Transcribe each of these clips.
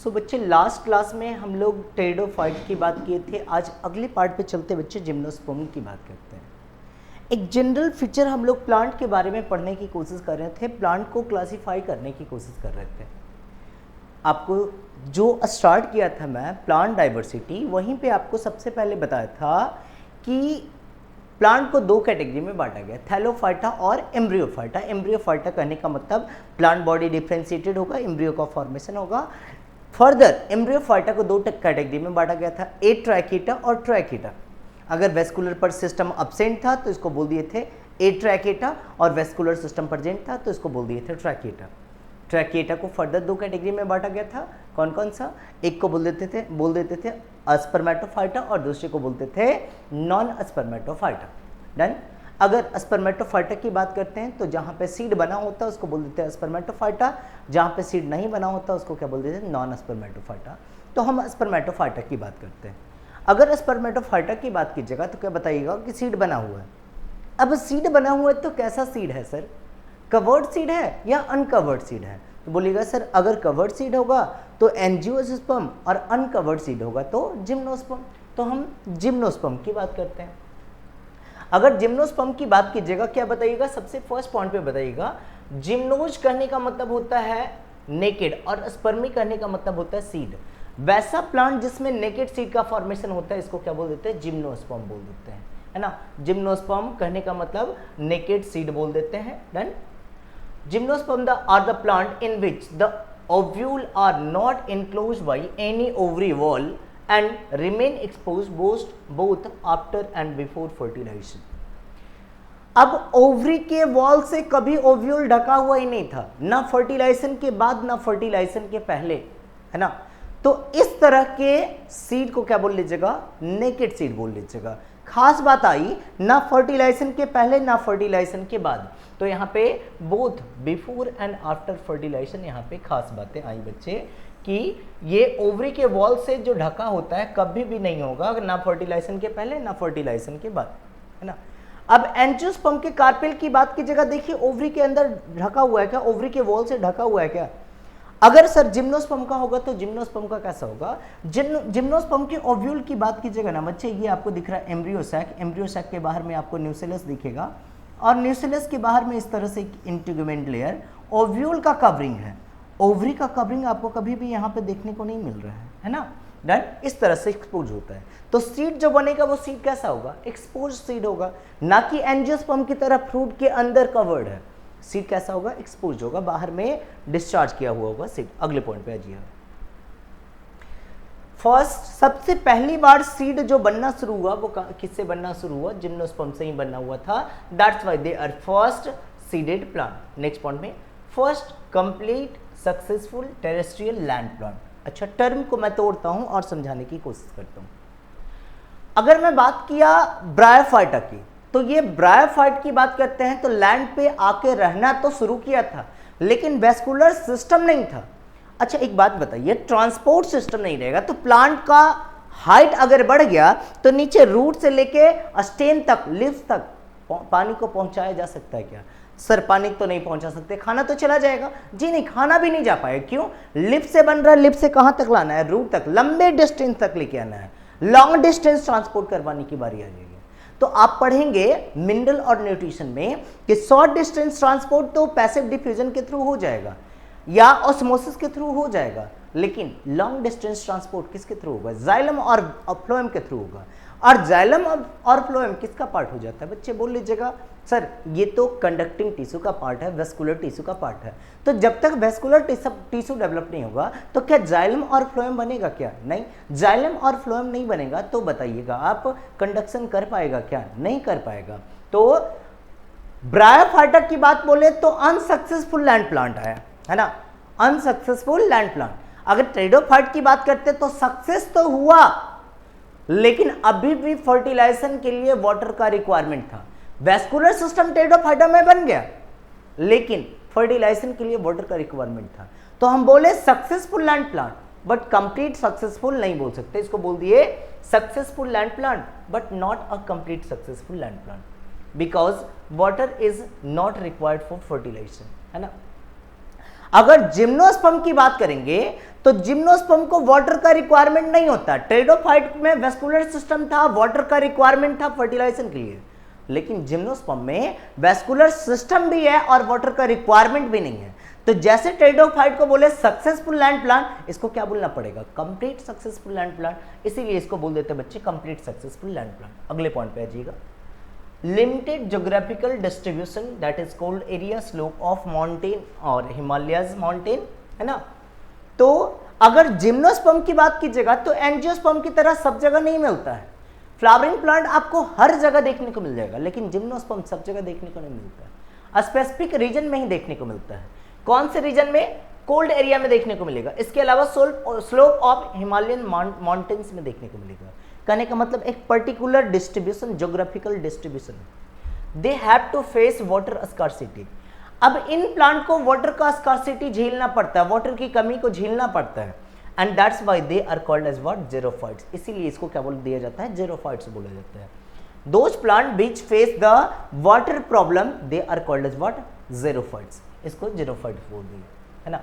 सो बच्चे last class में हम लोग टेरिडोफाइट की बात किए थे। आज अगले पार्ट पे चलते बच्चे जिम्नोस्पर्म की बात करते हैं। एक जनरल फीचर हम लोग प्लांट के बारे में पढ़ने की कोशिश कर रहे थे, प्लांट को क्लासिफाई करने की कोशिश कर रहे थे। आपको जो स्टार्ट किया था मैं प्लांट डाइवर्सिटी, वहीं पे आपको सबसे पहले बताया था कि प्लांट को दो कैटेगरी में बांटा गया, थैलोफाइटा और एम्ब्रियोफाइटा। एम्ब्रियोफाइटा कहने का मतलब प्लांट बॉडी डिफ्रेंशिएटेड होगा, एम्ब्रियो का फॉर्मेशन होगा। फर्दर एम्ब्रियोफाइटा को दो कैटेगरी में बांटा गया था, एट्रैकिटा और ट्रैकिटा। अगर वेस्कुलर पर सिस्टम अब्सेंट था तो इसको बोल दिए थे एट्रैकिटा, और वेस्कुलर सिस्टम प्रेजेंट था तो इसको बोल दिए थे ट्रैकिटा। ट्रैकिटा को फर्दर दो कैटेगरी में बांटा गया था, कौन कौन सा? एक को बोल देते थे स्पर्मेटोफाइटा और दूसरे को बोलते थे नॉन स्पर्मेटोफाइटा। डन। अगर स्पर्मेटोफाइटा की बात करते हैं तो जहाँ पे सीड बना होता है उसको बोल देते हैं स्पर्मेटोफाइटा, जहाँ पे सीड नहीं बना होता उसको क्या बोल देते हैं? Non Spermatophyta. तो हम स्पर्मेटोफाइटा की बात करते हैं। अगर स्पर्मेटोफाइटा की बात कीजिएगा तो क्या बताइएगा कि सीड बना हुआ है। अब सीड बना हुआ है तो कैसा सीड है सर? कवर्ड सीड है या अनकवर्ड सीड है? तो बोलिएगा सर अगर कवर्ड सीड होगा तो एंजियोस्पर्म और अनकवर्ड सीड होगा तो जिम्नोस्पर्म। तो हम जिम्नोस्पर्म की बात करते हैं। अगर जिम्नोस्पर्म की बात कीजिएगा क्या बताइएगा? सबसे फर्स्ट पॉइंट पे बताइएगा, जिम्नोज कहने का मतलब होता है नेकेड और स्पर्मी कहने का मतलब होता है सीड। वैसा प्लांट जिसमें नेकेड सीड का फॉर्मेशन होता है इसको क्या बोल देते हैं? जिम्नोस्पर्म बोल देते हैं, है ना। जिम्नोस्पर्म कहने का मतलब नेकेड सीड बोल देते हैं। Done. Gymnosperm are the plant in which the ovule are not enclosed by any ovary wall and remain exposed both after and before fertilization. अब ओवरी के वॉल से कभी ओव्यूल ढका हुआ ही नहीं था, ना फर्टिलाइजेशन के बाद ना फर्टिलाइजेशन के पहले, है ना। तो इस तरह के सीड को क्या बोल लीजिएगा? नेकेड सीड बोल लीजिएगा। खास बात आई, ना फर्टिलाइजेशन के पहले ना फर्टिलाइजेशन के बाद, तो यहाँ पे both before and after fertilization, यहाँ पे खास बातें आई बच्चे कि ये ओवरी के वॉल से जो ढका होता है कभी भी नहीं होगा, ना फर्टिलाइजेशन के पहले ना फर्टिलाइजेशन के बाद, है ना। अब एंजियोस्पर्म के कार्पेल की बात की जगह देखिए, ओवरी के अंदर ढका हुआ है क्या? ओवरी के वॉल से ढका हुआ है क्या? अगर सर जिम्नोस्पर्म का होगा तो जिम्नोस्पर्म का कैसा होगा? जिम्नोस्पर्म के ओव्यूल की बात कीजिएगा ना बच्चे, ये आपको दिख रहा है एम्ब्रियो सैक। एम्ब्रियो सैक के बाहर में आपको न्यूसेलस दिखेगा और न्यूसेलस के बाहर में इस तरह से एक इंटीग्यूमेंट लेयर ओव्यूल का कवरिंग है। ओवरी का कवरिंग आपको कभी भी यहाँ पे देखने को नहीं मिल रहा है ना। डन। इस तरह से एक्सपोज होता है तो सीड जो बनेगा वो सीड कैसा होगा? एक्सपोज सीड होगा, ना कि एंजियोस्पर्म की तरह फ्रूट के अंदर कवर्ड है। सीड कैसा होगा? एक्सपोज होगा, बाहर में डिस्चार्ज किया हुआ होगा सीड। अगले पॉइंट पे आ जाइए। फर्स्ट, सबसे पहली बार सीड जो बनना शुरू हुआ वो किससे बनना शुरू हुआ? जिम्नोस्पर्म से ही बनना हुआ था। That's why they are first seeded plant. Next point में, first complete successful terrestrial land plant. अच्छा, टर्म को मैं तोड़ता हूं और समझाने की कोशिश करता हूं। अगर मैं बात किया ब्रायोफाइटा की, तो ये ब्रायोफाइट की बात करते हैं तो लैंड पे आके रहना तो शुरू किया था लेकिन वेस्कुलर सिस्टम नहीं था। अच्छा एक बात बताइए, ट्रांसपोर्ट सिस्टम नहीं रहेगा तो प्लांट का हाइट अगर बढ़ गया तो नीचे रूट से लेके स्टेम तक, लीव्स तक पानी को पहुंचाया जा सकता है क्या? सर पानी तो नहीं पहुंचा सकते, खाना तो चला जाएगा। जी नहीं, खाना भी नहीं जा पाएगा। क्यों? लिप से बन रहा है, लिप से कहां तक लाना है? रूट तक, लंबे डिस्टेंस तक लेके आना है। लॉन्ग डिस्टेंस ट्रांसपोर्ट करवाने की बारी आ जाएगी। तो आप पढ़ेंगे मिनरल और न्यूट्रिशन में कि शॉर्ट डिस्टेंस ट्रांसपोर्ट तो पैसिव डिफ्यूजन के थ्रू हो जाएगा या ऑस्मोसिस के थ्रू हो जाएगा, लेकिन लॉन्ग डिस्टेंस ट्रांसपोर्ट किसके थ्रू होगा? जाइलम और फ्लोएम के थ्रू होगा। और जाइलम और फ्लोएम किसका पार्ट हो जाता है? बच्चे बोल लीजिएगा सर ये तो कंडक्टिंग टिश्यू का पार्ट है, वेस्कुलर टिश्यू का पार्ट है। तो जब तक वेस्कुलर टिश्यू डेवलप नहीं होगा तो क्या जाइलम और फ्लोएम बनेगा क्या? नहीं, जाइलम और फ्लोएम नहीं बनेगा तो बताइएगा आप कंडक्शन कर पाएगा क्या? नहीं कर पाएगा। तो ब्रायोफाइटा की बात बोले तो अनसक्सेसफुल लैंड प्लांट है ना, अनसक्सेसफुल लैंड प्लांट। अगर टेरिडोफाइट की बात करते तो सक्सेस तो हुआ लेकिन अभी भी फर्टिलाइजेशन के लिए वाटर का रिक्वायरमेंट था। वेस्कुलर सिस्टम टेरिडोफाइटा में बन गया लेकिन फर्टिलाइजेशन के लिए वाटर का रिक्वायरमेंट था। तो हम बोले successful land plant, but complete successful नहीं बोल सकते, इसको बोल दिए successful land plant but not a complete successful land plant because water is not required for fertilization, है ना। अगर जिम्नोस्पर्म की बात करेंगे तो जिम्नोस्पर्म को वाटर का रिक्वायरमेंट नहीं होता। टेरिडोफाइट में वेस्कुलर सिस्टम था, वाटर का रिक्वायरमेंट था फर्टिलाइजेशन के लिए, लेकिन जिम्नोस्पर्म में वेस्कुलर सिस्टम भी है और वाटर का रिक्वायरमेंट भी नहीं है। तो जैसे टेरिडोफाइट को बोले सक्सेसफुल लैंड प्लांट, इसको क्या बोलना पड़ेगा? कंप्लीट सक्सेसफुल लैंड प्लांट, इसीलिए इसको बोल देते हैं बच्चे कंप्लीट सक्सेसफुल लैंड प्लांट। अगले पॉइंट पे आ जाइएगा, limited geographical distribution that is called area slope of mountain और हिमालयस माउंटेन, है ना। तो अगर जिम्नोस्पर्म की बात कीजिएगा तो एंजियोस्पर्म की तरह सब जगह नहीं मिलता है। फ्लावरिंग प्लांट आपको हर जगह देखने को मिल जाएगा, लेकिन जिम्नोस्पर्म सब जगह देखने को नहीं मिलता है, स्पेसिफिक रीजन में ही देखने को मिलता है। कौन से रीजन में? कोल्ड एरिया में देखने को मिलेगा। इसके अलावा स्लोप ऑफ हिमालयन माउंटेन्स में देखने को मिलेगा। कहने का मतलब एक particular distribution, geographical distribution. They have to face water scarcity. अब इन प्लांट को वाटर का स्कार्सिटी झेलना पड़ता है, वाटर की कमी को झेलना पड़ता है, and that's why they are called as what? Xerophytes. इसीलिए इसको क्या बोल दिया जाता है? ज़ेरोफाइट्स बोला जाता है। Those plant which face the water problem they are called as what? Xerophytes. इसको ज़ेरोफाइट बोल दिए, है ना।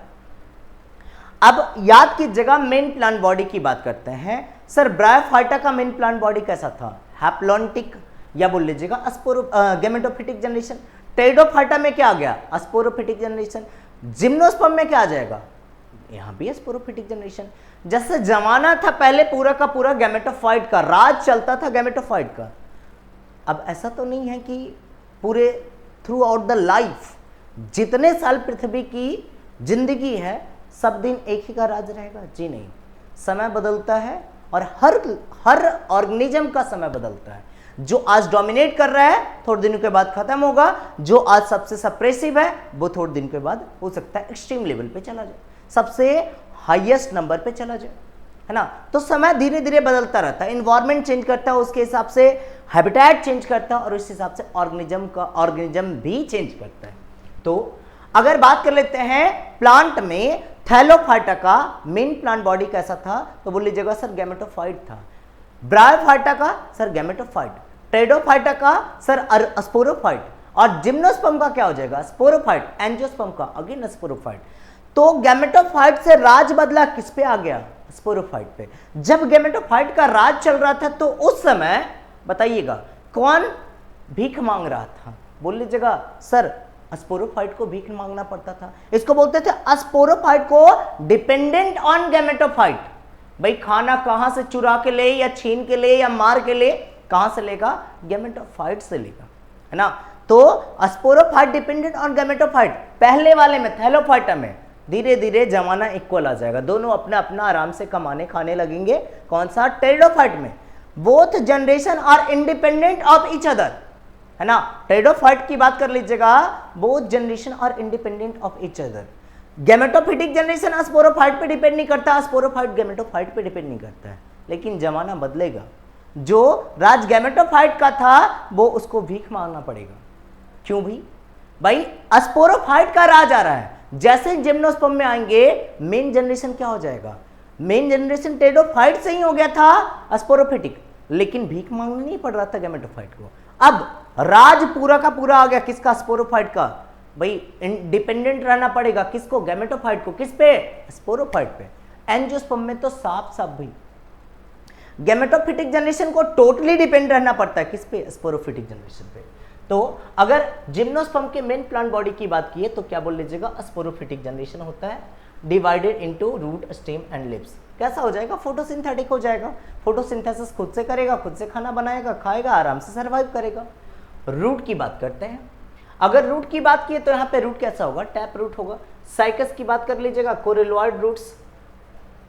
अब याद कीजिएगा, मेन प्लांट बॉडी की बात करते हैं। सर ब्रायोफाइटा का मेन प्लांट बॉडी कैसा था? हैप्लॉन्टिक, या बोल लीजिएगा गैमेटोफिटिक जनरेशन। टेरिडोफाइटा में क्या आ गया? Sporophytic generation. जिम्नोस्पर्म में क्या आ जाएगा? यहां भी स्पोरोफिटिक जनरेशन। जैसे जमाना था पहले पूरा का पूरा गैमेटोफाइट का, राज चलता था गैमेटोफाइट का। अब ऐसा तो नहीं है कि पूरे थ्रू आउट द लाइफ जितने साल पृथ्वी की जिंदगी है सब दिन एक ही का राज रहेगा? जी नहीं, समय बदलता है और हर ऑर्गेनिज्म का समय बदलता है। जो आज डोमिनेट कर रहा है थोड़े दिनों के बाद खत्म होगा, जो आज सबसे सप्रेसिव है वो थोड़े दिन के बाद हो सकता है एक्सट्रीम लेवल पे चला जाए, सबसे हाईएस्ट नंबर पे चला जाए, है ना। तो समय धीरे धीरे बदलता रहता है, इन्वायरमेंट चेंज करता है, उसके हिसाब से हैबिटेट चेंज करता है और उस हिसाब से ऑर्गेनिज्म भी चेंज करता है। तो अगर बात कर लेते हैं प्लांट में, थैलोफाइटा का मेन प्लांट बॉडी कैसा था? तो बोल लीजिएगा सर गैमेटोफाइट था। ब्रायोफाइटा का सर गैमेटोफाइट, टेरिडोफाइटा का सर स्पोरोफाइट, और जिम्नोस्पर्म का क्या हो जाएगा? स्पोरोफाइट। एंजियोस्पर्म का अगेन स्पोरोफाइट। तो गैमेटोफाइट से राज बदला किस पे आ गया? स्पोरोफाइट पे। जब गैमेटोफाइट का राज चल रहा था तो उस समय बताइएगा कौन भीख मांग रहा था? बोल लीजिएगा सर स्पोरोफाइट को भीख मांगना पड़ता था। इसको बोलते थे स्पोरोफाइट को डिपेंडेंट ऑन गैमेटोफाइट। भाई खाना कहां से चुरा के ले या छीन के ले या मार के ले, कहां से लेगा? गैमेटोफाइट से लेगा, है ना। तो स्पोरोफाइट डिपेंडेंट ऑन गैमेटोफाइट। पहले वाले में थैलोफाइटा में धीरे धीरे जमाना इक्वल आ जाएगा, दोनों अपना अपना आराम से कमाने खाने लगेंगे। कौन सा? टेरिडोफाइट में both generation are independent of each other, है ना। टेरिडोफाइट की बात कर लीजिएगा, both generation are independent of each other. Gametophytic generation sporophyte पे डिपेंड नहीं करता, स्पोरोफाइट गैमेटोफाइट पे डिपेंड नहीं करता है, लेकिन जमाना बदलेगा। जो राज गैमेटोफाइट का था वो उसको भीख मांगना पड़ेगा। क्यों भाई स्पोरोफाइट का राज आ रहा है। जैसे जिम्नोस्पर्म में आएंगे मेन जनरेशन क्या हो जाएगा? मेन जनरेशन टेरिडोफाइट से ही हो गया था स्पोरोफिटिक, लेकिन भीख मांगना नहीं पड़ रहा था गैमेटोफाइट को। अब राज पूरा का पूरा आ गया किसका? स्पोरोफाइट का। भाई इंडिपेंडेंट रहना पड़ेगा किसको? गैमेटोफाइट को। किस पे? स्पोरोफाइट पे। एंजियोस्पर्म में तो साफ भाई गैमेटोफिटिक जनरेशन को टोटली डिपेंड रहना पड़ता है किस पे? स्पोरोफिटिक जनरेशन पे। तो अगर जिम्नोस्पर्म के मेन प्लांट बॉडी की बात की तो क्या बोल लीजिएगा? स्पोरोफिटिक जनरेशन होता है, divided into root, stem and leaves. कैसा हो जाएगा? फोटोसिंथेटिक हो जाएगा। फोटोसिंथेसिस खुद से करेगा, खुद से खाना बनाएगा, खाएगा, आराम से सर्वाइव करेगा। रूट की बात करते हैं। अगर रूट की बात की तो यहाँ पे रूट कैसा होगा? टैप रूट होगा। साइकस की बात कर लीजिएगा, कोरेलॉइड रूट्स।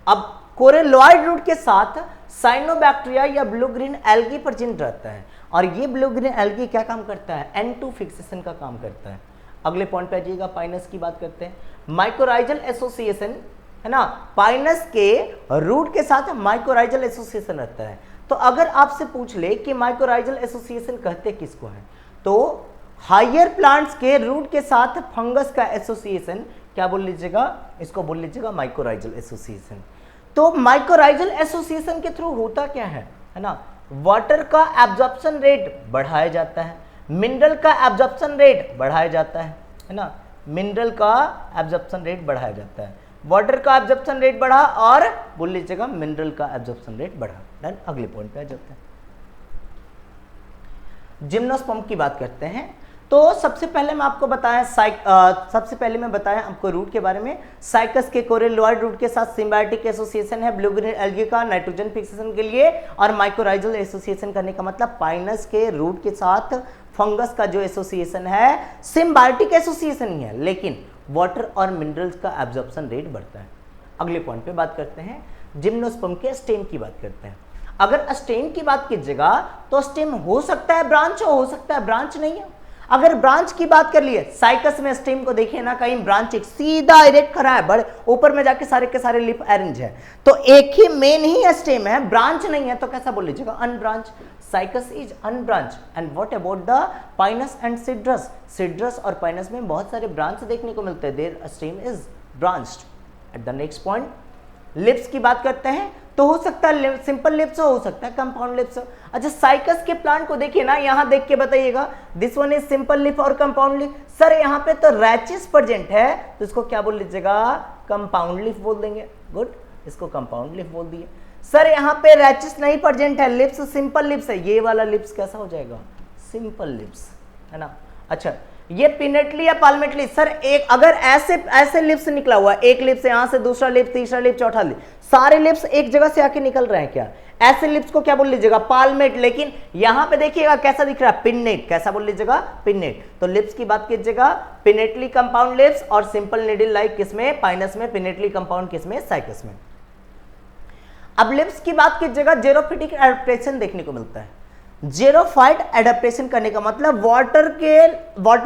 अब कोरेलॉइड रूट के साथ साइनोबैक्टीरिया या ब्लू ग्रीन एल्गी प्रेजेंट रहता है, और ये ब्लू ग्रीन एल्गी क्या काम करता है? N2 फिक्सेशन का काम करता है। अगले पॉइंट पे आइएगा, पाइनस की बात करते हैं। माइकोराइजल एसोसिएशन, है ना। पाइनस के रूट के साथ माइकोराइजल एसोसिएशन रहता है। तो अगर आपसे पूछ ले कि माइकोराइजल एसोसिएशन कहते किसको है, तो हायर प्लांट्स के रूट के साथ फंगस का एसोसिएशन क्या बोल लीजिएगा? इसको बोल लीजिएगा माइकोराइजल एसोसिएशन। तो माइकोराइजल एसोसिएशन के थ्रू होता क्या है ना? वाटर का एब्जॉर्प्शन रेट बढ़ाया जाता है, मिनरल का एब्जॉर्प्शन रेट बढ़ाया जाता है ना। मिनरल का एब्जॉर्प्शन रेट बढ़ाया जाता है। वाटर का एब्जॉर्प्शन रेट बढ़ा और बोल लीजिएगा मिनरल का एब्जॉर्प्शन रेट बढ़ा। डन, अगले पॉइंट पे आ जाते हैं। जिम्नोस्पर्म की बात करते हैं। तो सबसे पहले मैं आपको बताया आपको रूट के बारे में। साइकस के कोरेलॉइड रूट के साथ सिम्बायोटिक एसोसिएशन है ब्लू ग्रीन एल्गी का नाइट्रोजन फिक्सेशन के लिए, और माइकोराइजल एसोसिएशन करने का मतलब पाइनस के रूट के साथ फंगस का जो एसोसिएशन है सिम्बायोटिक एसोसिएशन ही है, लेकिन वाटर और मिनरल्स का एब्जॉर्प्शन रेट बढ़ता है। अगले पॉइंट पे बात करते हैं, जिम्नोस्पर्म के स्टेम की बात करते हैं। अगर स्टेम की बात कीजिएगा तो स्टेम हो सकता है ब्रांच, हो सकता है ब्रांच नहीं है। अगर ब्रांच की बात कर लिए, साइकस में स्टेम को देखिए ना, कहीं ब्रांच एक सीधा इरेक्ट खड़ा है, बड़े ऊपर में जाके सारे के सारे लिप अरेंज है, तो एक ही मेन ही स्टेम है, ब्रांच नहीं है, तो कैसा बोल लीजिएगा unbranch. Cycas is unbranch. And what about the Pinus and Cedrus? Cedrus और पाइनस में बहुत सारे ब्रांच देखने को मिलते हैं, there stem is branched. At the next point, lips की बात करते हैं, तो हो सकता है सिंपल लिप्स हो सकता है कंपाउंड लिप्स। अच्छा, साइकस के प्लांट को देखिए ना, यहां देख के बताइएगा, this one is simple lip और कंपाउंड लिप। सर यहाँ पे तो रैचिस प्रेजेंट है, तो इसको क्या बोल लीजिएगा कंपाउंड लिप बोल देंगे। गुड, इसको कंपाउंड लिप बोल दिए। सर यहाँ पे रैचिस नहीं प्रेजेंट है, लिप्स सिंपल लिप्स है, ये वाला लिप्स कैसा हो जाएगा सिंपल लिप्स, है ना। अच्छा, ये पिनेटली या पाल्मेटली? सर एक अगर ऐसे लिप्स निकला हुआ, एक लिप्स यहां से, दूसरा लिप्स, तीसरा लिप्स, चौथा लिप्स, सारे लिप्स एक जगह से आके निकल रहे हैं क्या? ऐसे लिप्स को क्या बोल लीजिएगा पाल्मेट। लेकिन यहां पे देखिएगा कैसा दिख रहा है पिन्नेट, कैसा बोल लीजिएगा पिन्नेट। तो लिप्स की बात कीजिएगा पिनेटली कंपाउंड लिप्स और सिंपल निडल लाइक किसमें पाइनस में, पिनेटली कंपाउंड किसमें साइकस में। अब लिप्स की बात कीजिएगा, जेरोफिटिक एडेप्टेशन देखने को मिलता है। जेरोफाइट एडेप्टेशन करने का मतलब वाटर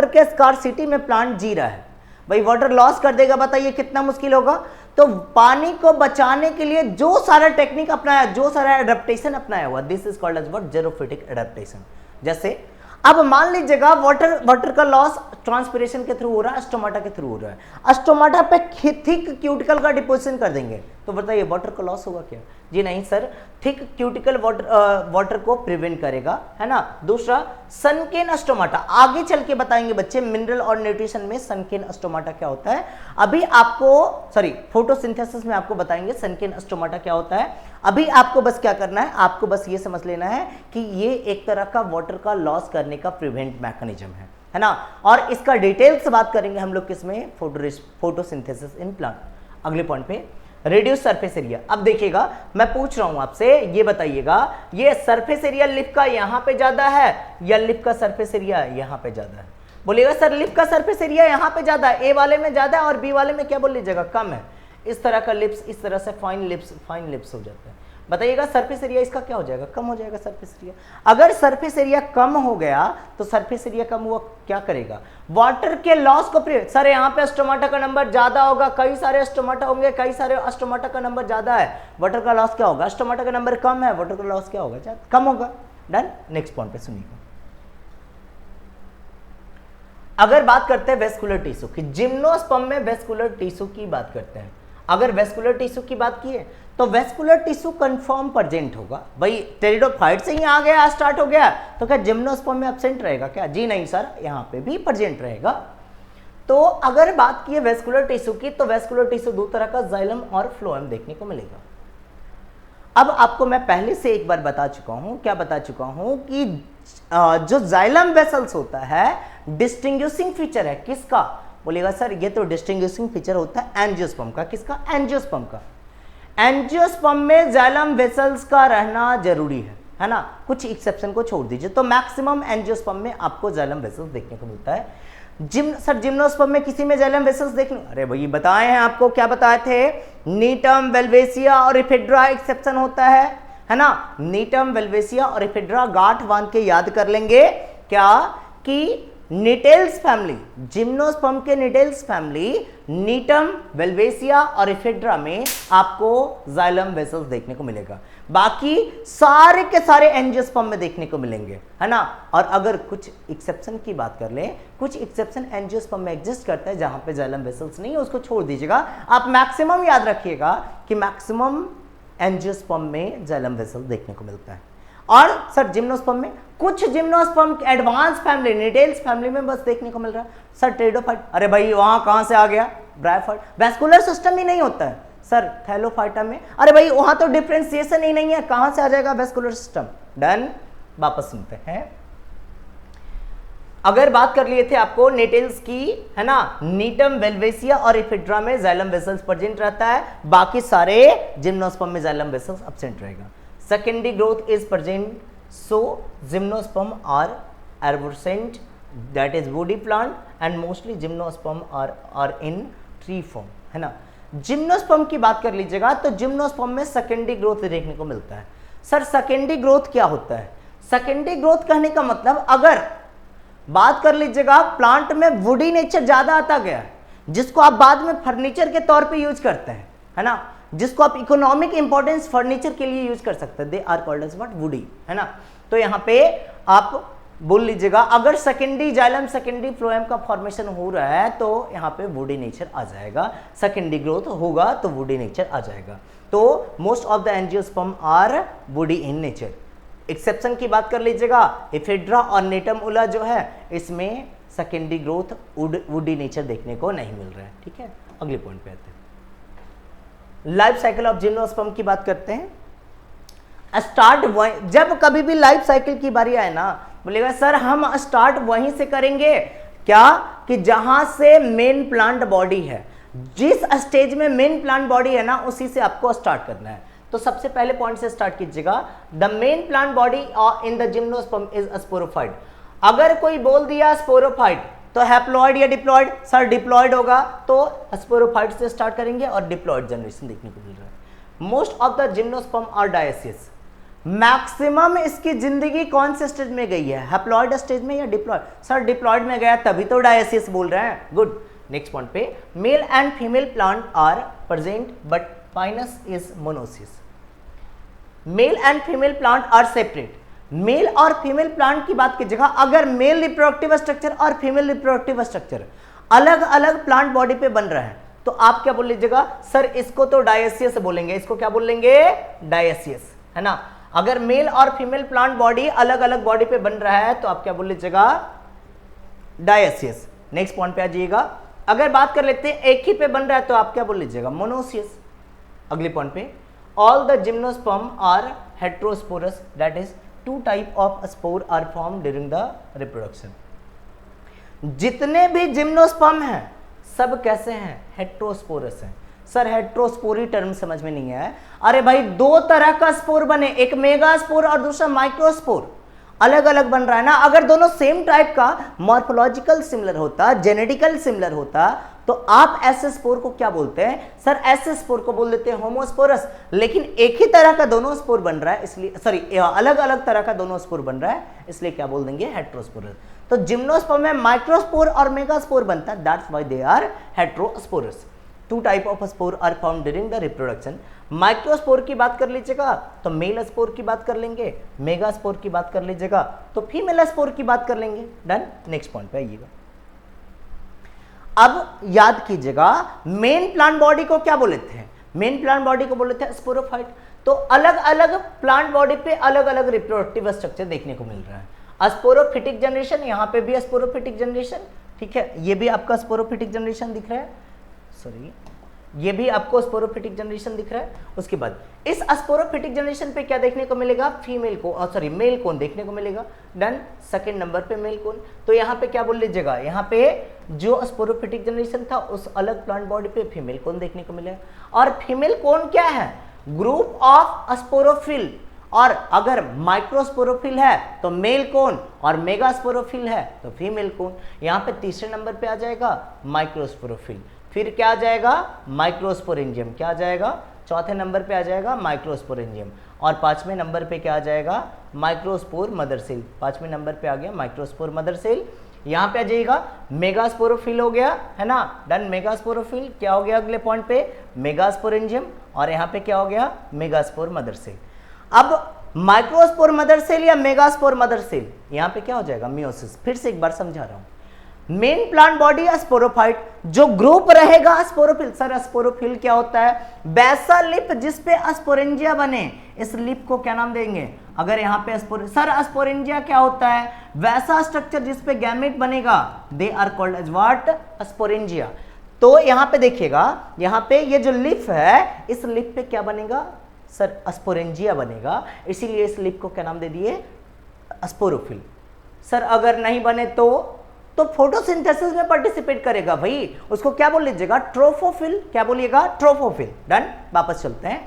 के स्कार्सिटी में प्लांट जी रहा है। भाई वाटर लॉस कर देगा, बताइए कितना मुश्किल होगा। तो पानी को बचाने के लिए जो सारा टेक्निक अपनाया, जो सारा एडेप्टेशन अपनाया हुआ, this is called as what xerophytic adaptation. जैसे अब मान लीजिएगा वाटर का लॉस ट्रांसपिरेशन के थ्रू हो रहा है, स्टोमाटा के थ्रू हो रहा है। स्टोमाटा पे थिक क्यूटिकल का डिपोजिशन कर देंगे, तो बताइए वाटर का लॉस होगा क्या? जी नहीं सर, थिक क्यूटिकल वाटर को प्रिवेंट करेगा, है ना। दूसरा सनकेन स्टोमाटा, आगे चल के बताएंगे बच्चे मिनरल और न्यूट्रिशन में सनकेन स्टोमाटा क्या होता है। अभी आपको फोटोसिंथेसिस में आपको बताएंगे सनकेन स्टोमाटा क्या होता है। अभी आपको बस क्या करना है, आपको बस ये समझ लेना है कि ये एक तरह का वाटर का लॉस करने का प्रिवेंट मैकेनिज्म है ना। और इसका डिटेल से बात करेंगे हम लोग किसमें, फोटोसिंथेसिस इन प्लांट। अगले पॉइंट पे रेड्यूस सरफेस एरिया। अब देखिएगा मैं पूछ रहा हूं आपसे, ये बताइएगा ये सरफेस एरिया लिप का यहां पे ज्यादा है या लिप का सरफेस एरिया यहां पे ज्यादा है? बोलिएगा सर लिप का सरफेस एरिया यहां पे ज्यादा है, ए वाले में ज्यादा है और बी वाले में क्या बोल लीजिएगा कम है। इस तरह का लिप्स, इस तरह से फाइन लिप्स हो जाता है। बताइएगा सरफेस एरिया इसका क्या हो जाएगा, कम हो जाएगा सरफेस एरिया। अगर सरफेस एरिया कम हो गया तो सरफेस एरिया कम हुआ क्या करेगा, वाटर के लॉस को सर यहाँ पे स्टोमाटा का नंबर ज्यादा होगा, कई सारे स्टोमाटा होंगे, कई सारे स्टोमाटा का नंबर ज्यादा है, वाटर का लॉस क्या होगा, स्टोमाटा का नंबर कम है, वाटर का लॉस क्या होगा कम होगा। डन, नेक्स्ट पॉइंट पे सुनिएगा। अगर बात करते हैं वेस्कुलर टिश्यू की, जिम्नोस्पर्म में वेस्कुलर टिश्यू की बात करते हैं। अगर वेस्कुलर टिश्यू की बात की है तो वेस्कुलर टिश्यू कंफर्म प्रेजेंट होगा। भाई टेरिडोफाइट से ही आ गया, स्टार्ट हो गया, तो क्या जिम्नोस्पर्म में एब्सेंट रहेगा क्या? जी नहीं सर, यहाँ पे भी प्रेजेंट रहेगा। तो अगर बात की है वेस्कुलर टिश्यू की, तो वेस्कुलर टिश्यू दो तरह का जाइलम और फ्लोएम देखने को मिलेगा। अब आपको मैं पहले से एक बार बता चुका हूं, क्या बता चुका हूं कि जो जाइलम वेसल्स होता है डिस्टिंग्विशिंग फीचर है किसका? बोलिएगा सर ये तो डिस्टिंग्विशिंग फीचर होता है एंजियोस्पर्म का। किसका? एंजियोस्पर्म का। एंजियोस्पर्म में जाइलम वेसल्स का रहना जरूरी है ना, कुछ एक्सेप्शन को छोड़ दीजिए, तो मैक्सिमम एंजियोस्पर्म में आपको जाइलम वेसल्स देखने को मिलता है। जिम्नोस्पर्म में किसी में जाइलम वेसल्स देखने, अरे भाई बताए हैं आपको, क्या बताए थे, नीटम, वेल्वेसिया और इफेड्रा एक्सेप्शन होता है ना। नीटम, वेल्वेसिया और इफेड्रा गांठ बांध के याद कर लेंगे क्या कि निटेल्स फैमिली, जिम्नोस्पर्म के निटेल्स फैमिली नीटम, वेल्वेसिया और इफेड्रा में आपको जाइलम वेसल्स देखने को मिलेगा। बाकी सारे के सारे एंजियोस्पर्म में देखने को मिलेंगे, है ना। और अगर कुछ एक्सेप्शन की बात कर लें, कुछ एक्सेप्शन एंजियोस्पर्म में एग्जिस्ट करता है जहां पे जाइलम वेसल्स नहीं है, उसको छोड़ दीजिएगा। आप मैक्सिमम याद रखिएगा कि मैक्सिमम एंजियोस्पर्म में जाइलम वेसल देखने को मिलता है। और सर जिम्नोस्पर्म में कुछ जिम्नोस्पर्म एडवांस फैमिली निटेल्स फैमिली में बस देखने को मिल रहा है। सर टेरिडोफाइट, अरे भाई वहां कहां से आ गया, ब्रायोफाइट। वैस्कुलर सिस्टम ही नहीं होता है सर थैलोफाइटा में, अरे भाई वहां तो डिफरेंशिएशन ही नहीं है, कहां से आ जाएगा वैस्कुलर सिस्टम। डन, वापस सुनते हैं। अगर बात कर लिए थे आपको नेटेल्स की, है ना, नीटम, वेल्वेसिया और इफिड्रा में जाइलम वेसल्स प्रेजेंट रहता है, बाकी सारे जिम्नोस्पर्म में जाइलम वेसल्स एब्सेंट रहेगा। Secondary growth is present, so gymnosperm are arborescent, that is woody plant, and mostly gymnosperm are in tree form, है ना। जिम्नोस्पर्म की बात कर लीजिएगा तो जिम्नोस्पर्म में सेकेंडरी ग्रोथ देखने को मिलता है। सर सेकेंडरी ग्रोथ क्या होता है? सेकेंडरी ग्रोथ कहने का मतलब अगर बात कर लीजिएगा प्लांट में वुडी नेचर ज्यादा आता गया, जिसको आप बाद में फर्नीचर के तौर पे यूज करते हैं, है ना, जिसको आप इकोनॉमिक इंपॉर्टेंस फर्नीचर के लिए यूज कर सकते हैं, they are called as what, woody, है ना। तो यहाँ पे आप बोल लीजिएगा अगर सेकेंडरी जाइलम सेकेंडरी फ्लोएम का फॉर्मेशन हो रहा है तो यहाँ पे वुडी नेचर आ जाएगा, सेकेंडरी ग्रोथ होगा तो वुडी नेचर आ जाएगा। तो most of the angiosperm are woody in nature. Exception की बात कर लीजिएगा, इफिड्रा और नेटम उला जो है इसमें सेकेंडरी ग्रोथ वुडी नेचर देखने को नहीं मिल रहा है। ठीक है, अगले पॉइंट पे आते हैं। लाइफ साइकिल ऑफ जिम्नोस्पर्म की बात करते हैं। स्टार्ट जब कभी भी लाइफ साइकिल की बारी आए ना, बोलेगा सर हम स्टार्ट वहीं से करेंगे क्या कि जहां से मेन प्लांट बॉडी है, जिस स्टेज में मेन प्लांट बॉडी है ना उसी से आपको स्टार्ट करना है। तो सबसे पहले पॉइंट से स्टार्ट कीजिएगा, the main plant body in the gymnosperm is sporophyte. अगर कोई बोल दिया स्पोरोफाइट तो हैप्लॉइड या डिप्लॉइड, सर डिप्लॉइड होगा तो स्पोरोफाइट से स्टार्ट करेंगे और डिप्लॉइड जनरेशन देखने को मिल रहा है। Most of the gymnosperm are dioecious. Maximum इसकी जिंदगी कौन से स्टेज में गई है, हैप्लॉइड स्टेज में या डिप्लॉइड? सर डिप्लॉइड में गया तभी तो डायसियस बोल रहे हैं। गुड, नेक्स्ट पॉइंट पे, male and female plant are present but Pinus is monoecious. Male and female plant are separate. Male और फीमेल प्लांट की बात कीजिएगा, अगर मेल रिप्रोडक्टिव स्ट्रक्चर और फीमेल रिप्रोडक्टिव स्ट्रक्चर अलग अलग प्लांट बॉडी पे बन रहा है तो आप क्या बोल लीजिएगा, सर इसको तो डायसियस बोलेंगे, इसको क्या बोलेंगे, डायसियस, है ना। अगर मेल और फीमेल प्लांट बॉडी अलग अलग बॉडी पे बन रहा है तो आप क्या बोल लीजिएगा, डायसियस। नेक्स्ट पॉइंट पे आ जाइएगा, अगर बात कर लेते हैं एक ही पे बन रहा है तो आप क्या बोल लीजिएगा, मोनोसियस। अगले पॉइंट पे, all the gymnosperm are heterosporous, that is two type of spore are form during the reproduction. जितने भी जिम्नोस्पर्म हैं सब कैसे हैं, हेट्रोस्पोरस हैं। सर हेट्रोस्पोरी टर्म समझ में नहीं है, अरे भाई दो तरह का स्पोर बने, एक मेगा स्पोर और दूसरा माइक्रोस्पोर, अलग अलग बन रहा है ना। अगर दोनों सेम टाइप का मॉर्फोलॉजिकल सिमिलर होता, जेनेटिकल सिमिलर होता तो आप ऐसे स्पोर को क्या बोलते हैं, सर ऐसे स्पोर को बोल देते हैं होमोस्पोरस। लेकिन एक ही तरह का दोनों स्पोर बन रहा है इसलिए, सॉरी अलग अलग तरह का दोनों स्पोर बन रहा है इसलिए क्या बोल देंगे, हेट्रोस्पोरस। तो जिम्नोस्पर्म में माइक्रोस्पोर और मेगास्पोर बनता है, that's why they are heterosporous. Two type of spore are found during the reproduction. Microspore की बात कर लीजिएगा तो मेल स्पोर की बात कर लेंगे, मेगास्पोर की बात कर लीजिएगा तो फीमेल स्पोर की बात कर लेंगे। डन, नेक्स्ट पॉइंट पे आइएगा। अब याद कीजिएगा मेन प्लांट बॉडी को क्या बोले थे, मेन प्लांट बॉडी को बोले थे स्पोरोफाइट। तो अलग अलग प्लांट बॉडी पे अलग अलग रिप्रोडक्टिव स्ट्रक्चर देखने को मिल रहा है। स्पोरोफिटिक जनरेशन, यहाँ पे भी स्पोरोफिटिक जनरेशन, ठीक है, ये भी आपका स्पोरोफिटिक जनरेशन दिख रहा है, सॉरी ये भी आपको स्पोरोफिटिक जनरेशन दिख रहा है। उसके बाद इस स्पोरोफिटिक जनरेशन पे क्या देखने को मिलेगा, फीमेल को, सॉरी मेल कोन देखने को मिलेगा। डन, सेकंड नंबर पे मेल कोन। तो यहाँ पे क्या बोल लीजिएगा, यहाँ पे जो स्पोरोफिटिक जनरेशन था उस अलग प्लांट बॉडी पे फीमेल कोन देखने को मिलेगा। और फीमेल कोन क्या है, ग्रुप ऑफ स्पोरोफिल। और अगर माइक्रोस्पोरोफिल है तो मेल कोन और मेगास्पोरोफिल है तो फीमेल कोन। यहाँ पे तीसरे नंबर पे आ जाएगा माइक्रोस्पोरोफिल, फिर क्या आ जाएगा, माइक्रोस्पोरेंजियम, क्या आ जाएगा, चौथे नंबर पे आ जाएगा माइक्रोस्पोरेंजियम, और पांचवें नंबर पे क्या आ जाएगा, माइक्रोस्पोर मदर सेल। पांचवें नंबर पे आ गया माइक्रोस्पोर मदर सेल। यहाँ पे आ जाइएगा मेगास्पोरोफिल हो गया, है ना। डन, मेगास्पोरोफिल क्या हो गया, अगले पॉइंट पे मेगास्पोरेंजियम, और यहाँ पे क्या हो गया, मेगास्पोर मदर सेल। अब माइक्रोस्पोर मदर सेल या मेगास्पोर मदर सेल, यहाँ पे क्या हो जाएगा, मियोसिस। फिर से एक बार समझा रहा हूँ, मेन प्लांट बॉडी स्पोरोफाइट, जो ग्रुप रहेगा स्पोरोफिल। सर स्पोरोफिल क्या होता है? वैसा लिप जिसपे स्पोरेंजिया बने, इस लिप को क्या नाम देंगे? अगर यहाँ पे सर स्पोरेंजिया क्या होता है? वैसा स्ट्रक्चर जिसपे गैमेट बनेगा, they are called as what? Sporangia. तो यहाँ पे देखिएगा, यहाँ पे ये जो लिप है, इस लिप पे क्या बनेगा सर? स्पोरेंजिया बनेगा, इसीलिए इस लिप को क्या नाम दे दिए? स्पोरोफिल। सर अगर नहीं बने तो फोटोसिंथेसिस में पार्टिसिपेट करेगा भाई, उसको क्या बोल लीजिएगा? ट्रोफोफिल। क्या बोलिएगा? ट्रोफोफिल। डन। वापस चलते हैं।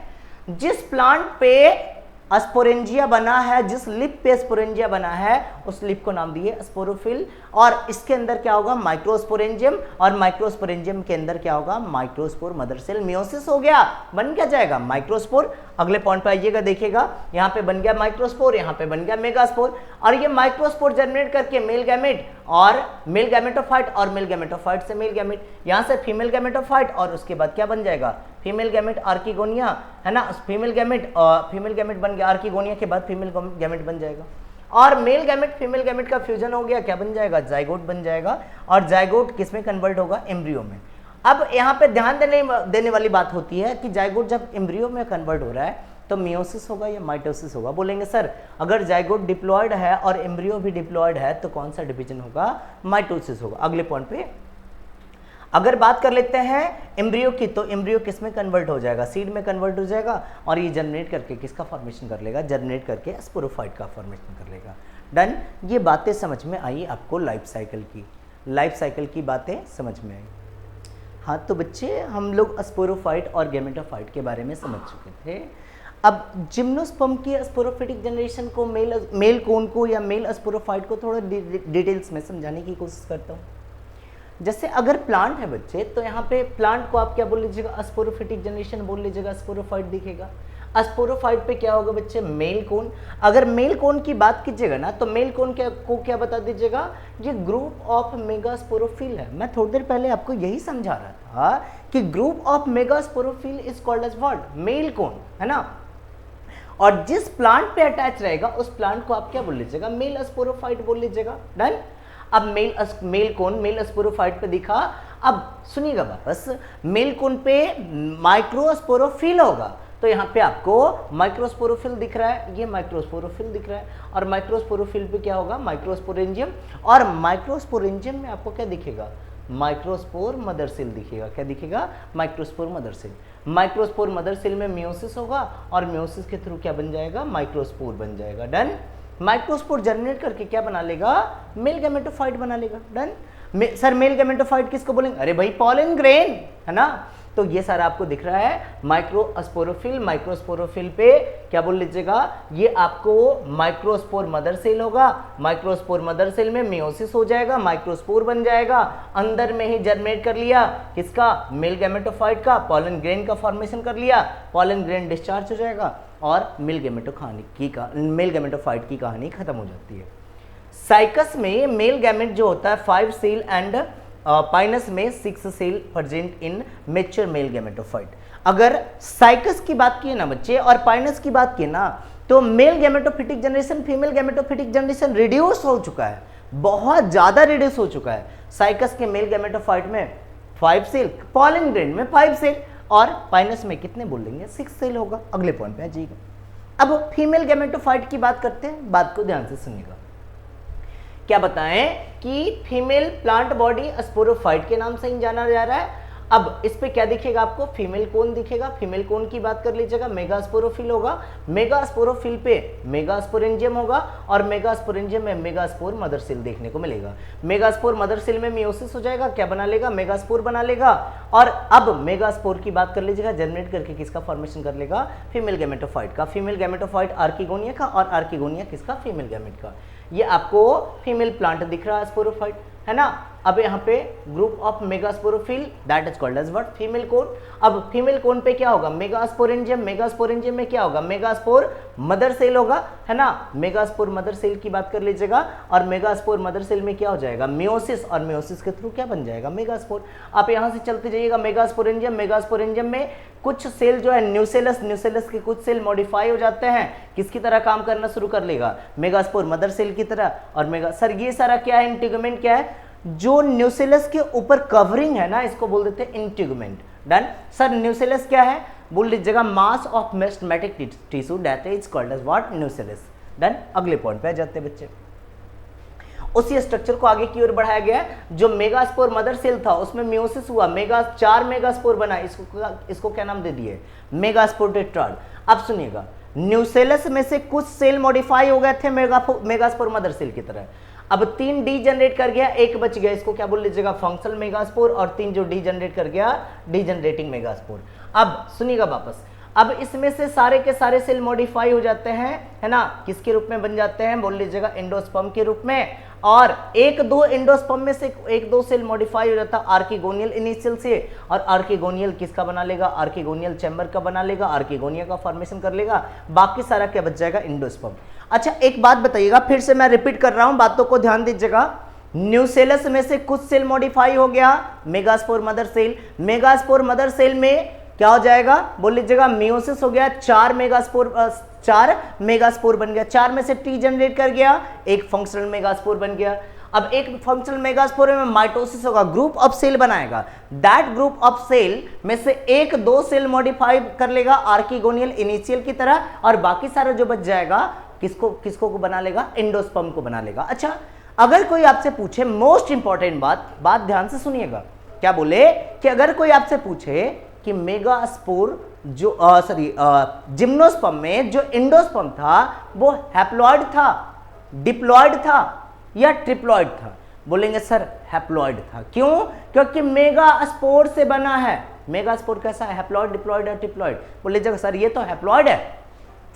जिस प्लांट पे स्पोरेंजिया बना है, जिस लिप पे स्पोरेंजिया बना है, उस लिप को नाम दिए स्पोरोफिल। और इसके अंदर क्या होगा? माइक्रोस्पोरेंजियम, और माइक्रोस्पोरेंजियम के अंदर क्या होगा? Microspore mother cell. मियोसिस हो गया, बन क्या जाएगा? माइक्रोस्पोर। अगले पॉइंट पे आइएगा, देखिएगा यहाँ पे बन गया माइक्रोस्पोर, यहाँ पे बन गया मेगास्पोर। और ये माइक्रोस्पोर जनरेट करके मेल गैमेट और मेल गैमेटोफाइट, और मेल गैमेटोफाइट से मेल गैमेट, यहाँ से फीमेल गैमेटोफाइट, और उसके बाद क्या बन जाएगा? फीमेल गैमेट आर्किगोनिया, है ना? फीमेल गैमेट बन गया, आर्किगोनिया के बाद फीमेल गैमेट बन जाएगा। और मेल गैमेट फीमेल गैमेट का फ्यूजन हो गया, क्या बन जाएगा? जाइगोट बन जाएगा। और जाइगोट किस में कन्वर्ट होगा? एम्ब्रियो में। अब यहाँ पे ध्यान देने वाली बात होती है कि जाइगोट जब एम्ब्रियो में कन्वर्ट हो रहा है तो मियोसिस होगा या माइटोसिस होगा? बोलेंगे सर अगर जाइगोट डिप्लॉयड है और एम्ब्रियो भी डिप्लॉयड है तो कौन सा डिवीजन होगा? माइटोसिस होगा। अगले पॉइंट पे अगर बात कर लेते हैं एम्ब्रियो की, तो एम्ब्रियो किस में कन्वर्ट हो जाएगा? सीड में कन्वर्ट हो जाएगा, और ये जनरेट करके किसका फॉर्मेशन कर लेगा? जनरेट करके स्पोरोफाइट का फॉर्मेशन कर लेगा। डन। ये बातें समझ में आई आपको? लाइफ साइकिल की बातें समझ में आई। हाँ तो बच्चे हम लोग स्पोरोफाइट और गैमेटोफाइट के बारे में समझ चुके थे। अब जिम्नोस्पर्म की स्पोरोफिटिक जनरेशन को, मेल कोन को या मेल स्पोरोफाइट को थोड़ा डिटेल्स में समझाने की कोशिश करता हूँ। जैसे अगर प्लांट है बच्चे, तो यहाँ पे प्लांट को आप क्या बोल लीजिएगा? स्पोरोफिटिक जनरेशन बोल लीजिएगा, स्पोरोफाइट दिखेगा। स्पोरोफाइट पे क्या होगा बच्चे? Male cone. अगर मेल कोन की बात कीजिएगा ना, तो मेल कोन को क्या बता दीजिएगा? ये ग्रुप ऑफ मेगास्पोरोफिल है। मैं थोड़ी देर पहले आपको यही समझा रहा था कि group of megasporophyll is called as what? Male cone, है ना? और जिस प्लांट पे अटैच रहेगा उस प्लांट को आप क्या बोल लीजिएगा? मेल स्पोरोफाइट बोल लीजिएगा। डन। अब मेल कोन मेल स्पोरोफाइट पे दिखा। अब सुनिएगा वापस, मेल कोन पे माइक्रोस्पोरोफिल होगा, तो यहाँ पे आपको माइक्रोस्पोरोफिल दिख रहा है, ये माइक्रोस्पोरोफिल दिख रहा है। और माइक्रोस्पोरोफिल पे क्या होगा? माइक्रोस्पोरेंजियम। और माइक्रोस्पोरेंजियम में आपको क्या दिखेगा? माइक्रोस्पोर मदर सेल दिखेगा। क्या दिखेगा? Microspore mother cell. Microspore mother cell में मियोसिस होगा, और मियोसिस के थ्रू क्या बन जाएगा? माइक्रोस्पोर बन जाएगा। डन। माइक्रोस्पोर जनरेट करके क्या बना लेगा? मेल गैमेटोफाइट बना लेगा। डन। सर मेल गैमेटोफाइट किसको बोलेंगे? अरे भाई पॉलन ग्रेन, है ना? तो ये सारा आपको दिख रहा है माइक्रोस्पोरोफिल। माइक्रोस्पोरोफिल पे क्या बोल लीजिएगा? ये आपको माइक्रोस्पोर मदर सेल होगा। माइक्रोस्पोर मदर सेल में मियोसिस हो जाएगा, माइक्रोस्पोर बन जाएगा, अंदर में ही जर्मिनेट कर लिया किसका? मेल गैमेटोफाइट का। पॉलन ग्रेन का फॉर्मेशन कर लिया, पॉलन ग्रेन डिस्चार्ज हो जाएगा, और मेल गैमेटोफाइट की कहानी खत्म हो जाती है। साइकस में मेल गैमेट जो होता है 5 सेल एंड पाइनस में 6 cell present in mature male gametophyte. अगर साइकस की बात की ना बच्चे और पाइनस की बात की ना, तो male gametophytic generation female gametophytic generation reduce हो चुका है, बहुत ज्यादा रिड्यूस हो चुका है। साइकस के मेल गैमेटोफाइट में 5 सेल, पॉलन ग्रेन में 5 सेल, और पाइनस में कितने बोल देंगे? 6 सेल होगा। अगले पॉइंट पे आ जाइएगा। अब फीमेल गैमेटोफाइट की बात करते हैं, बात को ध्यान से सुनिएगा। क्या बताएं कि फीमेल प्लांट बॉडी स्पोरोफाइट के नाम से ही जाना जा रहा है। अब इस पे क्या दिखेगा आपको? फीमेल कोन दिखेगा। फीमेल कोन की बात कर लीजिएगा, मेगास्पोरोफिल होगा। मेगास्पोरोफिल पे मेगास्पोरेंजियम होगा, और मेगास्पोरेंजियम में मेगास्पोर मदर सेल देखने को मिलेगा। मेगास्पोर मदर सेल में मियोसिस हो जाएगा, क्या बना लेगा? मेगास्पोर बना लेगा। और अब मेगास्पोर की बात कर लीजिएगा, जनरेट करके किसका फॉर्मेशन कर लेगा? फीमेल गैमेटोफाइट का। फीमेल गैमेटोफाइट आर्किगोनिया का, और आर्किगोनिया किसका? फीमेल गैमेट का। ये आपको फीमेल प्लांट दिख रहा है स्पोरोफाइट, है ना? अब यहाँ पे group of megasporophyll that is called as what? Female cone. अब फीमेल कोन पे क्या होगा? मेगास्पोरेंजियम। मेगास्पोरेंजियम में क्या होगा? मेगास्पोर मदर सेल होगा, है ना? मेगास्पोर मदर सेल की बात कर लीजिएगा, और मेगास्पोर मदर सेल में क्या हो जाएगा? मियोसिस, और मियोसिस के थ्रू क्या बन जाएगा? मेगास्पोर। आप यहाँ से चलते जाइएगा, मेगास्पोरेंजियम। मेगास्पोरेंजियम में कुछ सेल जो है न्यूसेलस के कुछ सेल मॉडिफाई हो जाते हैं, किसकी तरह काम करना शुरू कर लेगा? मेगास्पोर मदर सेल की तरह। और सर ये सारा क्या है? इंटीग्यूमेंट क्या है? जो न्यूसेलस के ऊपर कवरिंग है ना, इसको बोल देते हैं इंटीगुमेंट। डन सर, न्यूसेलस क्या है, बोल लीजिएगा mass of meristematic tissue that is called as what, nucellus. Done, अगले पॉइंट पे आ जाते हैं बच्चे। उसी स्ट्रक्चर को आगे की ओर बढ़ाया गया। जो मेगास्पोर मदर सेल था उसमें मियोसिस हुआ, चार मेगास्पोर बना, इसको क्या नाम दे दिए, मेगास्पोर टेट्राड। अब सुनिएगा, न्यूसेलस में से कुछ सेल मॉडिफाई हो गए थे मेगास्पोर मदर सेल की तरह। अब 3 डी जनरेट कर गया, एक बच गया, इसको क्या बोल लीजिएगा, फंक्शनल मेगास्पोर, और 3 जो डी जनरेट कर गया, डीजनरेटिंग मेगास्पोर। अब सुनिएगा वापस, अब इसमें से सारे के सारे सेल मॉडिफाई हो जाते हैं, है ना, किसके रूप में बन जाते हैं, बोल लीजिएगा एंडोस्पर्म के रूप में। और एक दो एंडोस्पर्म में से एक दो सेल मॉडिफाई हो जाता है आर्किगोनियल इनिशियल से, और आर्किगोनियल किसका बना लेगा, आर्किगोनियल चैम्बर का बना लेगा, आर्किगोनिया का फॉर्मेशन कर लेगा, बाकी सारा क्या बच जाएगा, एंडोस्पर्म। अच्छा एक बात बताइएगा, फिर से मैं रिपीट कर रहा हूं, बातों को ध्यान दीजिएगा। न्यूसेलस में से कुछ सेल मॉडिफाई हो गया, megaspore mother cell, megaspore mother cell में क्या हो जाएगा, बोल लीजिएगा मियोसिस हो गया, 4 मेगास्पोर बन गया, 4 में से टी जनरेट कर गया, एक फंक्शनल मेगास्पोर बन गया। अब एक फंक्शनल मेगास्पोर में माइटोसिस होगा, ग्रुप ऑफ सेल बनाएगा, दैट ग्रुप ऑफ सेल में से एक दो सेल मॉडिफाई कर लेगा आर्किगोनियल इनिशियल की तरह, और बाकी सारा जो बच जाएगा किसको को बना लेगा, एंडोस्पर्म को बना लेगा। अच्छा अगर कोई आपसे पूछे, मोस्ट इंपॉर्टेंट बात ध्यान से सुनिएगा, क्या बोले कि अगर कोई आपसे पूछे कि मेगास्पोर जो जिम्नोस्पर्म में जो एंडोस्पर्म था वो हैप्लॉइड था, डिप्लॉइड था या ट्रिप्लॉइड था, बोलेंगे सर हैप्लॉइड था। क्यों, क्योंकि मेगास्पोर से बना है। मेगास्पोर कैसा है, हैप्लॉइड, डिप्लॉइड या ट्रिप्लॉइड, बोल लीजिएगा सर ये तो हैप्लॉइड है।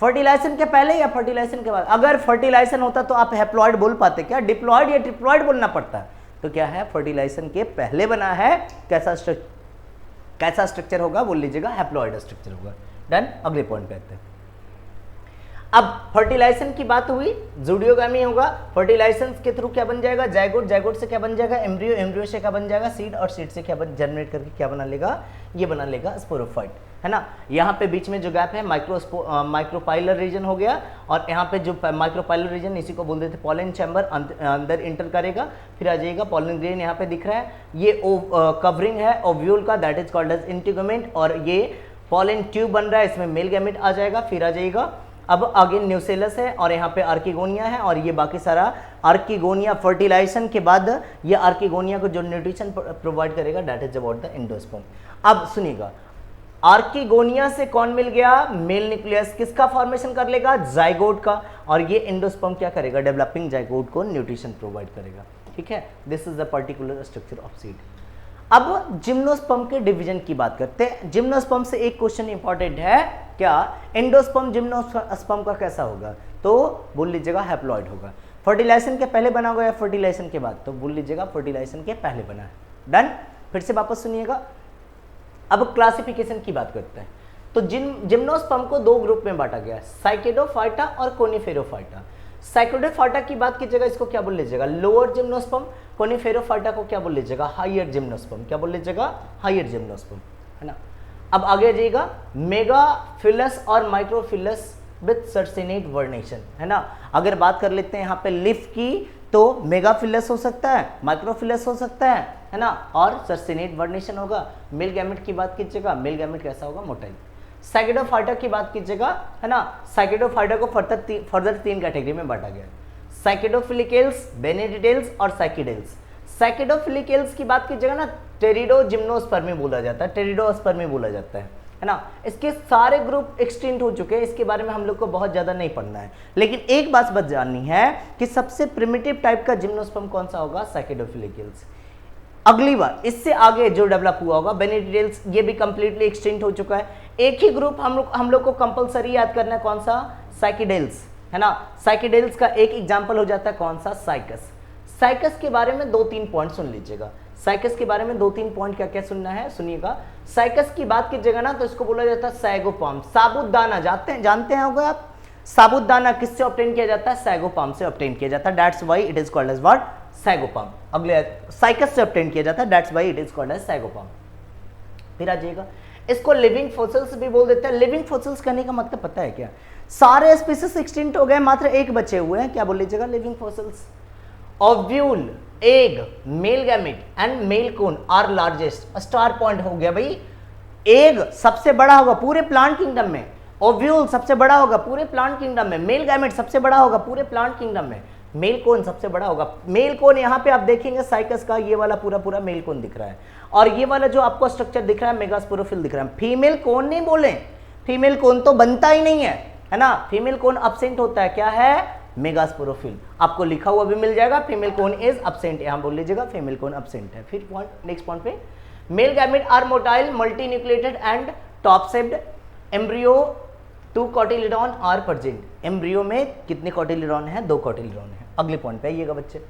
फर्टिलाइजेशन के पहले या फर्टिलाइजेशन के बाद, अगर फर्टिलाइजेशन होता तो आप हैप्लॉइड बोल पाते क्या, डिप्लॉइड या ट्रिप्लॉइड बोलना पड़ता है। तो क्या है, फर्टिलाइजेशन के पहले बना है, कैसा स्ट्रक्चर होगा, बोल लीजिएगा हैप्लॉइड स्ट्रक्चर होगा। डन, अगले पॉइंट पे आते हैं। अब फर्टिलाइजेशन की बात हुई, जूडियोगामी होगा, फर्टिलाइजेशन के थ्रू क्या बन जाएगा, जायगोट, जायगोट से क्या बन जाएगा, एम्ब्रियो, एम्ब्रियो से क्या बन जाएगा, सीड, और सीड से क्या जनरेट करके क्या बना लेगा, ये बना लेगा स्पोरोफाइट, है ना। यहाँ पे बीच में जो गैप है माइक्रोपाइलर रीजन हो गया, और यहाँ पे जो माइक्रोपाइलर रीजन, इसी को बोल देते पॉलन चैम्बर, अंदर इंटर करेगा, फिर आ जाएगा पॉलन ग्रेन, यहाँ पे दिख रहा है, ये कवरिंग है ओव्यूल का, दैट इज कॉल्ड एज इंटीगुमेंट, और ये पॉलन ट्यूब बन रहा है, इसमें मेल गैमेट आ जाएगा, फिर आ जाएगा अब आगे न्यूसेलस है, और यहाँ पे आर्किगोनिया है, और ये बाकी सारा आर्किगोनिया फर्टिलाइजेशन के बाद ये आर्किगोनिया को जो न्यूट्रिशन प्रोवाइड करेगा, that is about the endosperm. अब सुनिएगा, आर्किगोनिया से कौन मिल गया, मेल न्यूक्लियस, किसका फॉर्मेशन कर लेगा, जाइगोट का, और ये एंडोस्पर्म क्या करेगा, डेवलपिंग जाइगोट को न्यूट्रिशन प्रोवाइड करेगा। ठीक है, this is the particular structure of seed. अब जिम्नोस्पर्म के डिवीजन की बात करते हैं। जिम्नोस्पर्म से एक क्वेश्चन इंपॉर्टेंट है, क्या एंडोस्पर्म जिम्नोस्पर्म का कैसा होगा, तो बोल लीजिएगा हैप्लॉइड होगा। फर्टिलाइजेशन के पहले बना हुआ है, फर्टिलाइजेशन के बाद, तो बोल लीजिएगा फर्टिलाइजेशन के पहले बना है। डन, फिर से वापस सुनिएगा। अब क्लासिफिकेशन की बात करते हैं, तो जिम्नोस्पर्म को दो ग्रुप में बांटा गया है, साइकेडोफाइटा और कोनिफेरोफाइटा। साइकेडोफाइटा की बात कीजिएगा, इसको क्या बोल लीजिएगा, लोअर जिम्नोस्पर्म, कोनिफेरोफाइटा को क्या बोल लीजिएगा, हायर जिम्नोस्पर्म, क्या बोल लीजिएगा, हायर जिम्नोस्पर्म, है ना। अब आगे जाइएगा, मेगाफिलस और माइक्रोफिलस विथ सर्सिनेट वर्नेशन, है ना। अगर बात कर लेते हैं यहाँ पे लिफ की, तो मेगाफिलस हो सकता है, माइक्रोफिलस हो सकता है ना, और सर्सिनेट वर्नेशन होगा। मेल गैमेट की बात कीजिएगा, मेल गैमेट कैसा होगा, मोटाइल। साइकेडोफाइटा की बात कीजिएगा, है ना, साइकेडोफाइटा को फर्दर 3 कैटेगरी में बांटा गया है, साइकेडोफिलिकेल्स, बेनेडिटेल्स और साइकिडेल्स। साइकेडोफिलिकेल्स की बात कीजिएगा ना, टेरिडोजिम्नोस्पर्मी बोला जाता है, टेरिडोस्पर्मी बोला जाता है ना। इसके सारे ग्रुप एक्सटिंक्ट हो चुके हैं, इसके बारे में हम लोग को बहुत ज्यादा नहीं पढ़ना है, लेकिन एक बात बस जाननी है कि सबसे प्रिमिटिव टाइप का जिम्नोस्पर्म कौन सा होगा, साइकेडोफिलिकेल्स। अगली बार इससे आगे जो डेवलप हुआ होगा बेनेडिटेल्स, ये भी कंप्लीटली एक्सटिंक्ट हो चुका है। एक ही ग्रुप हम लोग को कंपलसरी याद करना है, कौन सा, साइकिडेल्स, है ना। साइकिडेल्स का एक एग्जांपल हो जाता है कौन सा, साइकस। साइकस के बारे में 2-3 पॉइंट सुन लीजिएगा। साइकस के बारे में 2-3 पॉइंट क्या क्या सुनना है, सुनिएगा। साइकस की बात कीजिएगा ना, तो इसको बोला जाता है सैगोपाम, साबुदाना। जानते हैं होगा आप, साबुदाना किससे ऑब्टेन किया जाता है, सैगोपाम से ऑब्टेन किया जाता है, that's why it is called as what, sago palm. अगले साइकस से ऑब्टेन किया जाता है, that's why it is called as sago palm. फिर आ जाइएगा, इसको लिविंग फॉसिल्स भी बोल देते हैं। लिविंग फॉसिल्स कहने का मतलब पता है क्या, सारे स्पीसीज एक्सटिंक्ट हो गए, मात्र एक बचे हुए हैं, क्या बोल लीजिएगा, living fossils. Ovule, egg, male gamete and male cone are largest. Star point हो गया भाई, एग सबसे बड़ा होगा पूरे प्लांट किंगडम में, ओव्यूल सबसे बड़ा होगा पूरे प्लांट किंगडम में, मेल गैमेट सबसे बड़ा होगा पूरे प्लांट किंगडम में, मेल कोन सबसे बड़ा होगा। मेल कोन यहाँ पे आप देखेंगे साइकस का ये वाला पूरा पूरा मेल कोन दिख रहा है, और ये वाला जो आपको स्ट्रक्चर दिख रहा है मेगास्पोरोफिल दिख रहा है। फीमेल कोन नहीं बोले, फीमेल कोन तो बनता ही नहीं है ना, फीमेल कोन अब्सेंट होता है, क्या है, मेगास्पोरोफिल। आपको लिखा हुआ भी मिल जाएगा, फीमेल कोन इज अब्सेंट, यहां बोल लीजिएगा फीमेल कोन अब्सेंट है। फिर पॉइंट, नेक्स्ट पॉइंट पे, male gamete are motile multinucleated and top shaped, embryo 2 cotyledon are present. Embryo में कितने कोटिलिडॉन है, 2 कोटिलिडॉन है। अगले पॉइंट पे आइएगा बच्चे,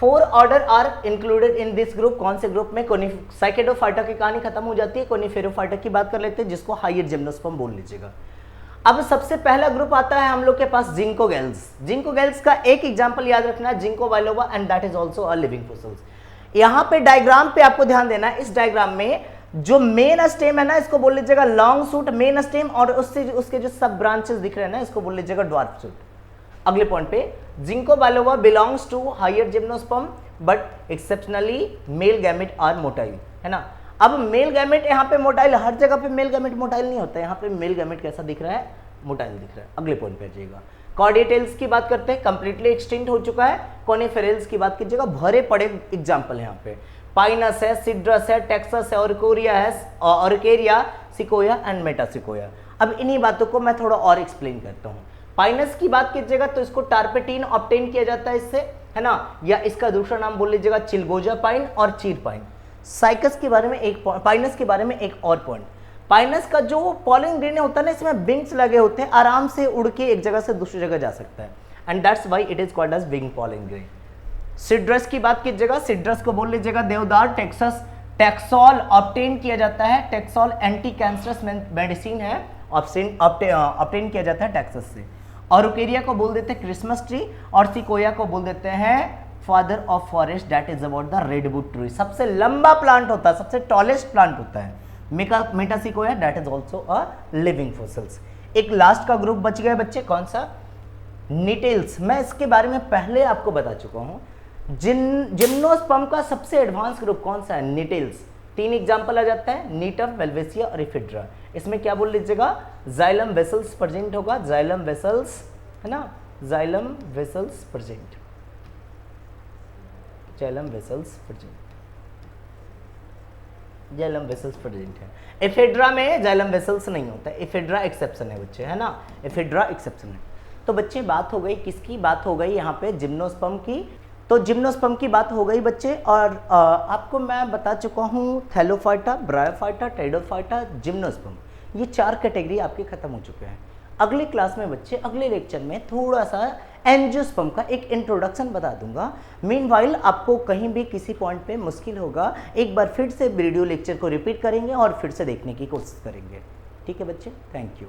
4 order are included in this group. कौन से ग्रुप में, साइकेडोफाइटा की कहानी खत्म हो जाती है, कोनिफेरोफाइटा की बात कर लेते हैं, जिसको हायर जिम्नोस्पर्म बोल लीजिएगा। अब सबसे पहला ग्रुप आता है हम लोग के पास जिंकोगेल्स। जिंकोगेल्स का एक एग्जांपल याद रखना है, Ginkgo biloba, and that is also a living fossils. यहाँ पे डायग्राम पे आपको ध्यान देना है, इस डायग्राम में जो मेन स्टेम है ना, इसको बोल लीजिएगा लॉन्ग शूट मेन स्टेम, और उससे उसके जो सब ब्रांचेस दिख रहे हैं ना, इसको बोल लीजिएगा ड्वार्फ शूट। अगले पॉइंट पे, Ginkgo biloba belongs to higher gymnosperm but exceptionally male gamete are motile, है ना। अब मेल गैमेट यहाँ पे मोटाइल, हर जगह पे मेल गैमेट मोटाइल नहीं होता है, यहाँ पे मेल गैमेट कैसा दिख रहा है, मोटाइल दिख रहा है। अगले पॉइंट पे जाइएगा, कॉर्डिटेल्स की बात करते हैं, कंप्लीटली एक्सटिंक्ट हो चुका है। कोनिफेरल्स की बात कीजिएगा, भरे पड़े एग्जाम्पल है यहाँ पे, पाइनस है, सिड्रस है, टेक्सस है, ऑर्कोरिया है, ऑर्केरिया, सिकोया एंड मेटासिकोया। अब इन्हीं बातों को मैं थोड़ा और एक्सप्लेन करता हूँ। पाइनस की बात कीजिएगा तो इसको टार्पेटीन ऑब्टेन किया जाता है इससे, है ना, या इसका दूसरा नाम बोल लीजिएगा चिलगोजा पाइन और चीर पाइन। साइकस के बारे में एक, पाइनस के बारे में एक और पॉइंट, पाइनस का जो पॉलन ग्रेन होता है ना, इसमें विंग्स लगे होते हैं, आराम से उड़ के एक जगह से दूसरी जगह जा सकता है, and that's why it is called as wing pollen grain. Cedrus की बात कीजिएगा, सिड्रस को बोल लीजिएगा देवदार, टेक्सस, टैक्सोल ऑब्टेन किया जाता है, टैक्सोल एंटी कैंसरस मेडिसिन है, ऑब्टेन किया जाता है टैक्सस से। ऑर्केरिया को बोल देते हैं क्रिसमस ट्री, और सिकोया को बोल देते हैं father of forest, that is about the redwood tree. सबसे लंबा प्लांट होता है, सबसे टॉलेस्ट प्लांट होता है Metasequoia, that is also a living fossils. एक लास्ट का ग्रुप बच गया बच्चे, कौन सा, निटेल्स। मैं इसके बारे में पहले आपको बता चुका हूं। जिम्नोस्पर्म का सबसे एडवांस ग्रुप कौन सा है, निटेल्स। 3 एग्जांपल आ जाता है, नीटम, वेल्वेसिया और इफिड्रा। इसमें क्या बोल लीजिएगा, जाइलम वेसल्स प्रेजेंट होगा, जाइलम वेसल्स, है ना, xylem vessels present, xylem vessels present, xylem vessels present है। एफिड्रा में जाइलम वेसल्स नहीं होता है, एफिड्रा एक्सेप्शन है बच्चे, है ना, एफिड्रा एक्सेप्शन है। तो बच्चे बात हो गई किसकी, बात हो गई यहाँ पे जिम्नोस्पर्म की। तो जिम्नोस्पर्म की बात हो गई बच्चे, और आपको मैं बता चुका हूँ थैलोफाइटा, ब्रायोफाइटा, टेरिडोफाइटा, जिम्नोस्पर्म, ये 4 कैटेगरी आपके खत्म हो चुके हैं। अगले क्लास में बच्चे, अगले लेक्चर में थोड़ा सा एंजियोस्पर्म का एक इंट्रोडक्शन बता दूंगा। मीनवाइल आपको कहीं भी किसी पॉइंट पे मुश्किल होगा, एक बार फिर से वीडियो लेक्चर को रिपीट करेंगे और फिर से देखने की कोशिश करेंगे। ठीक है बच्चे, थैंक यू।